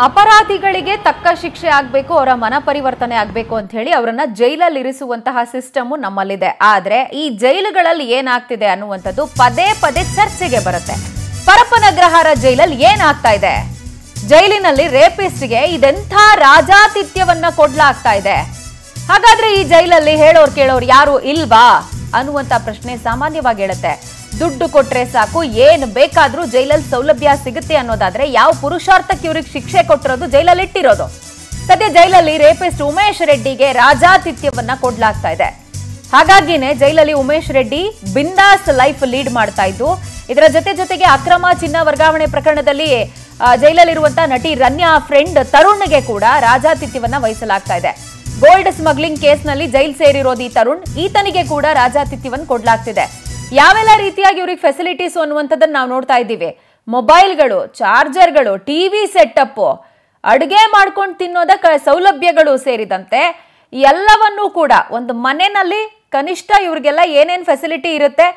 ಅಪರಾಧಿಗಳಿಗೆ ತಕ್ಕ ಶಿಕ್ಷೆ ಆಗಬೇಕು, ಅವರ ಮನ ಪರಿವರ್ತನೆ ಆಗಬೇಕು ಅಂತ ಹೇಳಿ ಅವರನ್ನ ಜೈಲಲ್ಲಿ ಇರಿಸುವಂತಹ ಸಿಸ್ಟಮ್ ನಮ್ಮಲ್ಲಿದೆ. ಆದ್ರೆ ಈ ಜೈಲುಗಳಲ್ಲಿ ಏನಾಗ್ತಿದೆ ಅನ್ನುವಂಥದ್ದು ಪದೇ ಪದೇ ಚರ್ಚೆಗೆ ಬರುತ್ತೆ. ಪರಪ್ಪನಗ್ರಹಾರ ಜೈಲಲ್ಲಿ ಏನಾಗ್ತಾ ಇದೆ? ಜೈಲಿನಲ್ಲಿ ರೇಪಿಸ್ಟ್ಗೆ ಇದೆಂಥ ರಾಜಾತಿಥ್ಯವನ್ನ ಕೊಡ್ಲಾಗ್ತಾ ಇದೆ. ಹಾಗಾದ್ರೆ ಈ ಜೈಲಲ್ಲಿ ಹೇಳೋರು ಕೇಳೋರು ಯಾರು ಇಲ್ವಾ ಅನ್ನುವಂತ ಪ್ರಶ್ನೆ ಸಾಮಾನ್ಯವಾಗಿ ಹೇಳುತ್ತೆ. ದುಡ್ಡು ಕೊಟ್ರೆ ಸಾಕು, ಏನು ಬೇಕಾದ್ರೂ ಜೈಲಲ್ಲಿ ಸೌಲಭ್ಯ ಸಿಗುತ್ತೆ ಅನ್ನೋದಾದ್ರೆ ಯಾವ ಪುರುಷಾರ್ಥಕ್ಕೆ ಇವ್ರಿಗೆ ಶಿಕ್ಷೆ ಕೊಟ್ಟಿರೋದು, ಜೈಲಲ್ಲಿ ಇಟ್ಟಿರೋದು. ಸದ್ಯ ಜೈಲಲ್ಲಿ ರೇಪಿಸ್ಟ್ ಉಮೇಶ್ ರೆಡ್ಡಿಗೆ ರಾಜಾತಿಥ್ಯವನ್ನ ಕೊಡ್ಲಾಗ್ತಾ ಇದೆ. ಹಾಗಾಗಿನೇ ಜೈಲಲ್ಲಿ ಉಮೇಶ್ ರೆಡ್ಡಿ ಬಿಂದಾಸ್ ಲೈಫ್ ಲೀಡ್ ಮಾಡ್ತಾ ಇದ್ದು, ಇದರ ಜೊತೆಗೆ ಅಕ್ರಮ ಚಿನ್ನ ವರ್ಗಾವಣೆ ಪ್ರಕರಣದಲ್ಲಿ ಜೈಲಲ್ಲಿರುವಂತಹ ನಟಿ ರನ್ಯಾ ಫ್ರೆಂಡ್ ತರುಣ್ಗೆ ಕೂಡ ರಾಜಾತಿಥ್ಯವನ್ನ ವಹಿಸಲಾಗ್ತಾ ಇದೆ. ಗೋಲ್ಡ್ ಸ್ಮಗ್ಲಿಂಗ್ ಕೇಸ್ನಲ್ಲಿ ಜೈಲ್ ಸೇರಿರೋದು ಈ ತರುಣ್, ಈತನಿಗೆ ಕೂಡ ರಾಜಾತಿಥ್ಯವನ್ನು ಕೊಡ್ಲಾಗ್ತಿದೆ. ಯಾವೆಲ್ಲ ರೀತಿಯಾಗಿ ಇವ್ರಿಗೆ ಫೆಸಿಲಿಟೀಸ್ ಅನ್ನುವಂಥದ್ದನ್ನು ನಾವು ನೋಡ್ತಾ ಇದ್ದೀವಿ. ಮೊಬೈಲ್ಗಳು, ಚಾರ್ಜರ್ಗಳು, ಟಿವಿ ಸೆಟಪ್, ಅಡುಗೆ ಮಾಡ್ಕೊಂಡು ತಿನ್ನೋದ ಸೌಲಭ್ಯಗಳು ಸೇರಿದಂತೆ ಎಲ್ಲವನ್ನೂ ಕೂಡ ಒಂದು ಮನೆಯಲ್ಲಿ ಕನಿಷ್ಠ ಇವ್ರಿಗೆಲ್ಲ ಏನೇನು ಫೆಸಿಲಿಟಿ ಇರುತ್ತೆ,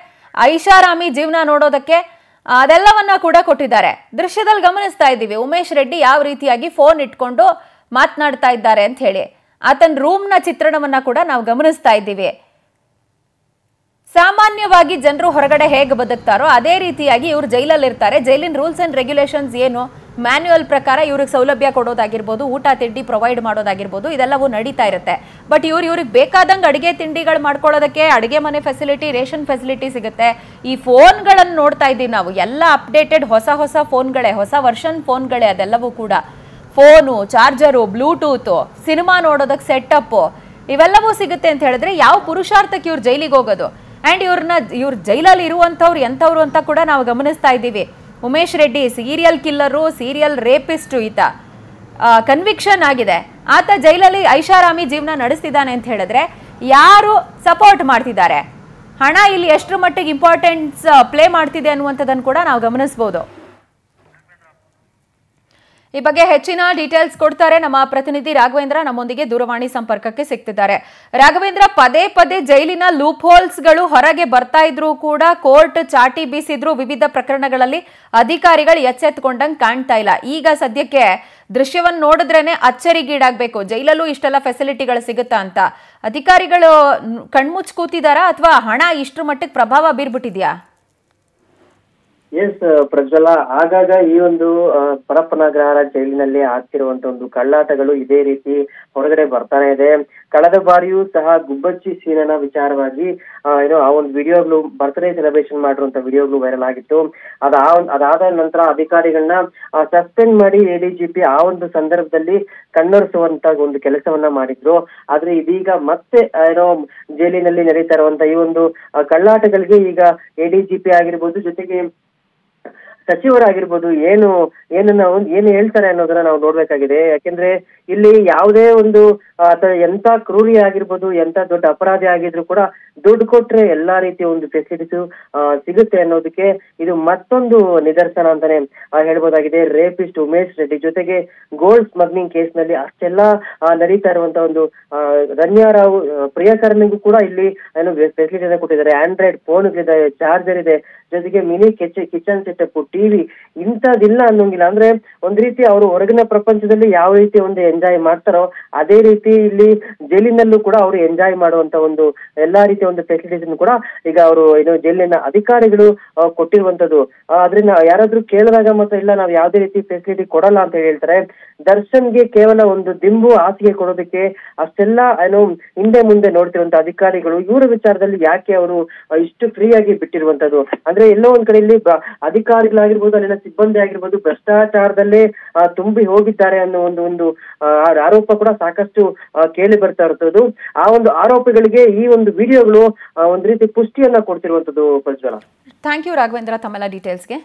ಐಷಾರಾಮಿ ಜೀವನ ನೋಡೋದಕ್ಕೆ ಅದೆಲ್ಲವನ್ನ ಕೂಡ ಕೊಟ್ಟಿದ್ದಾರೆ. ದೃಶ್ಯದಲ್ಲಿ ಗಮನಿಸ್ತಾ ಇದ್ದೀವಿ ಉಮೇಶ್ ರೆಡ್ಡಿ ಯಾವ ರೀತಿಯಾಗಿ ಫೋನ್ ಇಟ್ಕೊಂಡು ಮಾತನಾಡ್ತಾ ಇದ್ದಾರೆ ಅಂತ ಹೇಳಿ. ಆತನ ರೂಮ್ನ ಚಿತ್ರಣವನ್ನ ಕೂಡ ನಾವು ಗಮನಿಸ್ತಾ ಇದ್ದೀವಿ. ಸಾಮಾನ್ಯವಾಗಿ ಜನರು ಹೊರಗಡೆ ಹೇಗೆ ಬದುಕ್ತಾರೋ ಅದೇ ರೀತಿಯಾಗಿ ಇವರು ಜೈಲಲ್ಲಿ ಇರ್ತಾರೆ. ಜೈಲಿನ ರೂಲ್ಸ್ ಅಂಡ್ ರೆಗ್ಯುಲೇಷನ್ಸ್ ಏನು, ಮ್ಯಾನ್ಯುಯಲ್ ಪ್ರಕಾರ ಇವ್ರಿಗೆ ಸೌಲಭ್ಯ ಕೊಡೋದಾಗಿರ್ಬೋದು, ಊಟ ತಿಂಡಿ ಪ್ರೊವೈಡ್ ಮಾಡೋದಾಗಿರ್ಬೋದು, ಇದೆಲ್ಲವೂ ನಡೀತಾ ಇರುತ್ತೆ. ಬಟ್ ಇವ್ರಿಗೆ ಬೇಕಾದಂಗೆ ಅಡುಗೆ ತಿಂಡಿಗಳು ಮಾಡ್ಕೊಳ್ಳೋದಕ್ಕೆ ಅಡುಗೆ ಮನೆ ಫೆಸಿಲಿಟಿ, ರೇಷನ್ ಫೆಸಿಲಿಟಿ ಸಿಗುತ್ತೆ. ಈ ಫೋನ್ಗಳನ್ನು ನೋಡ್ತಾ ಇದ್ದೀವಿ ನಾವು, ಎಲ್ಲ ಅಪ್ಡೇಟೆಡ್ ಹೊಸ ಫೋನ್ಗಳೇ, ಹೊಸ ವರ್ಷನ್ ಫೋನ್ಗಳೇ ಅದೆಲ್ಲವೂ ಕೂಡ. ಫೋನು, ಚಾರ್ಜರು, ಬ್ಲೂಟೂತು, ಸಿನಿಮಾ ನೋಡೋದಕ್ಕೆ ಸೆಟಪ್ ಇವೆಲ್ಲವೂ ಸಿಗುತ್ತೆ ಅಂತ ಹೇಳಿದ್ರೆ ಯಾವ ಪುರುಷಾರ್ಥಕ್ಕೆ ಇವ್ರು ಜೈಲಿಗೆ ಹೋಗೋದು? ಆ್ಯಂಡ್ ಇವ್ರು ಜೈಲಲ್ಲಿ ಇರುವಂಥವ್ರು ಎಂಥವ್ರು ಅಂತ ಕೂಡ ನಾವು ಗಮನಿಸ್ತಾ ಇದ್ದೀವಿ. Umesh Reddy serial killer, serial rapist, ಈತ ಕನ್ವಿಕ್ಷನ್ ಆಗಿದೆ. ಆತ ಜೈಲಲ್ಲಿ ಐಷಾರಾಮಿ ಜೀವನ ನಡೆಸ್ತಿದ್ದಾನೆ ಅಂತ ಹೇಳಿದ್ರೆ ಯಾರು ಸಪೋರ್ಟ್ ಮಾಡ್ತಿದ್ದಾರೆ? ಹಣ ಇಲ್ಲಿ ಎಷ್ಟರ ಮಟ್ಟಿಗೆ ಇಂಪಾರ್ಟೆನ್ಸ್ ಪ್ಲೇ ಮಾಡ್ತಿದೆ ಅನ್ನುವಂಥದ್ದನ್ನು ಕೂಡ ನಾವು ಗಮನಿಸಬಹುದು. ಈ ಬಗ್ಗೆ ಹೆಚ್ಚಿನ ಡೀಟೇಲ್ಸ್ ಕೊಡ್ತಾರೆ ನಮ್ಮ ಪ್ರತಿನಿಧಿ ರಾಘವೇಂದ್ರ, ನಮ್ಮೊಂದಿಗೆ ದೂರವಾಣಿ ಸಂಪರ್ಕಕ್ಕೆ ಸಿಗ್ತಿದ್ದಾರೆ. ರಾಘವೇಂದ್ರ, ಪದೇ ಜೈಲಿನ ಲೂಪ್ ಹೋಲ್ಸ್ಗಳು ಹೊರಗೆ ಬರ್ತಾ ಇದ್ರು ಕೂಡ ಕೋರ್ಟ್ ಚಾಟಿ ಬೀಸಿದ್ರು. ವಿವಿಧ ಪ್ರಕರಣಗಳಲ್ಲಿ ಅಧಿಕಾರಿಗಳು ಎಚ್ಚೆತ್ತುಕೊಂಡಂಗೆ ಕಾಣ್ತಾ ಇಲ್ಲ. ಈಗ ಸದ್ಯಕ್ಕೆ ದೃಶ್ಯವನ್ನು ನೋಡಿದ್ರೇನೆ ಅಚ್ಚರಿಗೀಡಾಗಬೇಕು. ಜೈಲಲ್ಲೂ ಇಷ್ಟೆಲ್ಲ ಫೆಸಿಲಿಟಿಗಳು ಸಿಗುತ್ತಾ ಅಂತ ಅಧಿಕಾರಿಗಳು ಕಣ್ಮುಚ್ಚಿ ಕೂತಿದಾರಾ ಅಥವಾ ಹಣ ಇಷ್ಟರ ಮಟ್ಟಿಗೆ ಪ್ರಭಾವ ಬೀರ್ಬಿಟ್ಟಿದ್ಯಾ? ಎಸ್ ಪ್ರಜ್ವಲ, ಆಗಾಗ ಈ ಒಂದು ಪರಪ್ಪನಗ್ರಹಾರ ಜೈಲಿನಲ್ಲಿ ಆಗ್ತಿರುವಂತ ಒಂದು ಕಳ್ಳಾಟಗಳು ಇದೇ ರೀತಿ ಹೊರಗಡೆ ಬರ್ತಾನೆ ಇದೆ. ಕಳೆದ ಬಾರಿಯೂ ಸಹ ಗುಬ್ಬಚ್ಚಿ ಸೀನನ ವಿಚಾರವಾಗಿ ಆ ಒಂದು ವಿಡಿಯೋಗಳು, ಬರ್ತ್ಡೇ ಸೆಲೆಬ್ರೇಷನ್ ಮಾಡಿರುವಂತ ವಿಡಿಯೋಗಳು ವೈರಲ್ ಆಗಿತ್ತು. ಅದಾದ ನಂತರ ಅಧಿಕಾರಿಗಳನ್ನ ಸಸ್ಪೆಂಡ್ ಮಾಡಿ ADGP ಆ ಒಂದು ಸಂದರ್ಭದಲ್ಲಿ ಕಣ್ಣೊರೆಸುವಂತ ಒಂದು ಕೆಲಸವನ್ನ ಮಾಡಿದ್ರು. ಆದ್ರೆ ಇದೀಗ ಮತ್ತೆ ಜೈಲಿನಲ್ಲಿ ನಡೀತಾ ಇರುವಂತ ಈ ಒಂದು ಕಳ್ಳಾಟಗಳಿಗೆ ಈಗ ADGP ಆಗಿರ್ಬೋದು, ಜೊತೆಗೆ ಸಚಿವರಾಗಿರ್ಬೋದು ಏನು ಹೇಳ್ತಾರೆ ಅನ್ನೋದನ್ನ ನಾವು ನೋಡ್ಬೇಕಾಗಿದೆ. ಯಾಕೆಂದ್ರೆ ಇಲ್ಲಿ ಯಾವುದೇ ಒಂದು ಎಂತ ಕ್ರೂರಿ ಆಗಿರ್ಬೋದು, ಎಂತ ದೊಡ್ಡ ಅಪರಾಧಿ ಆಗಿದ್ರು ಕೂಡ ದುಡ್ಡು ಕೊಟ್ರೆ ಎಲ್ಲಾ ರೀತಿಯ ಒಂದು ಫೆಸಿಲಿಟೀಸು ಸಿಗುತ್ತೆ ಅನ್ನೋದಕ್ಕೆ ಇದು ಮತ್ತೊಂದು ನಿದರ್ಶನ ಅಂತಾನೆ ಹೇಳ್ಬೋದಾಗಿದೆ. ರೇಪಿಸ್ಟ್ ಉಮೇಶ್ ರೆಡ್ಡಿ ಜೊತೆಗೆ ಗೋಲ್ಡ್ ಸ್ಮಗ್ಲಿಂಗ್ ಕೇಸ್ ನಲ್ಲಿ ಅಷ್ಟೆಲ್ಲ ನಡೀತಾ ಇರುವಂತ ಒಂದು ರನ್ಯಾ ರಾವ್ ಪ್ರಿಯಕರನಿಗೂ ಕೂಡ ಇಲ್ಲಿ ಫೆಸಿಲಿಟಿನ ಕೊಟ್ಟಿದ್ದಾರೆ. ಆಂಡ್ರಾಯ್ಡ್ ಫೋನ್ಗಳಿದೆ, ಚಾರ್ಜರ್ ಇದೆ, ಜೊತೆಗೆ ಮಿನಿ ಕಿಚನ್ ಸೆಟಪ್, ಟಿವಿ, ಇಂಥದಿಲ್ಲ ಅನ್ನೋಂಗಿಲ್ಲ. ಅಂದ್ರೆ ಒಂದ್ ರೀತಿ ಅವರು ಹೊರಗಿನ ಪ್ರಪಂಚದಲ್ಲಿ ಯಾವ ರೀತಿ ಒಂದು ಎಂಜಾಯ್ ಮಾಡ್ತಾರೋ ಅದೇ ರೀತಿ ಇಲ್ಲಿ ಜೈಲಿನಲ್ಲೂ ಕೂಡ ಅವರು ಎಂಜಾಯ್ ಮಾಡುವಂತ ಒಂದು ಎಲ್ಲಾ ರೀತಿಯ ಒಂದು ಫೆಸಿಲಿಟೀಸ್ ಕೂಡ ಈಗ ಅವರು ಜೈಲಿನ ಅಧಿಕಾರಿಗಳು ಕೊಟ್ಟಿರುವಂತದ್ದು. ಆದ್ರಿಂದ ಯಾರಾದ್ರೂ ಕೇಳಿದಾಗ ಮತ್ತೆ ಇಲ್ಲ ನಾವು ಯಾವುದೇ ರೀತಿ ಫೆಸಿಲಿಟಿ ಕೊಡಲ್ಲ ಅಂತ ಹೇಳ್ತಾರೆ. ದರ್ಶನ್ಗೆ ಕೇವಲ ಒಂದು ದಿಂಬು ಹಾಸಿಗೆ ಕೊಡೋದಕ್ಕೆ ಅಷ್ಟೆಲ್ಲ ಹಿಂದೆ ಮುಂದೆ ನೋಡ್ತಿರುವಂತ ಅಧಿಕಾರಿಗಳು ಇವರ ವಿಚಾರದಲ್ಲಿ ಯಾಕೆ ಅವರು ಇಷ್ಟು ಫ್ರೀ ಆಗಿ ಬಿಟ್ಟಿರುವಂತದ್ದು? ಅಂದ್ರೆ ಎಲ್ಲೋ ಒಂದ್ ಕಡೆಯಲ್ಲಿ ಅಧಿಕಾರಿಗಳಾಗಿರ್ಬೋದು, ಅಲ್ಲಿನ ಸಿಬ್ಬಂದಿ ಆಗಿರ್ಬೋದು ಭ್ರಷ್ಟಾಚಾರದಲ್ಲೇ ತುಂಬಿ ಹೋಗಿದ್ದಾರೆ ಅನ್ನೋ ಒಂದು ಆರೋಪ ಕೂಡ ಸಾಕಷ್ಟು ಕೇಳಿ ಬರ್ತಾ ಇರ್ತದ್ದು. ಆ ಒಂದು ಆರೋಪಗಳಿಗೆ ಈ ಒಂದು ವಿಡಿಯೋಗಳು ಒಂದ್ ರೀತಿ ಪುಷ್ಟಿಯನ್ನ ಕೊಡ್ತಿರುವಂತದ್ದು. ಪ್ರಜ್ವಲ, ಥ್ಯಾಂಕ್ ಯು ರಾಘವೇಂದ್ರ ತಮ್ಮೆಲ್ಲ ಡೀಟೇಲ್ಸ್ಗೆ.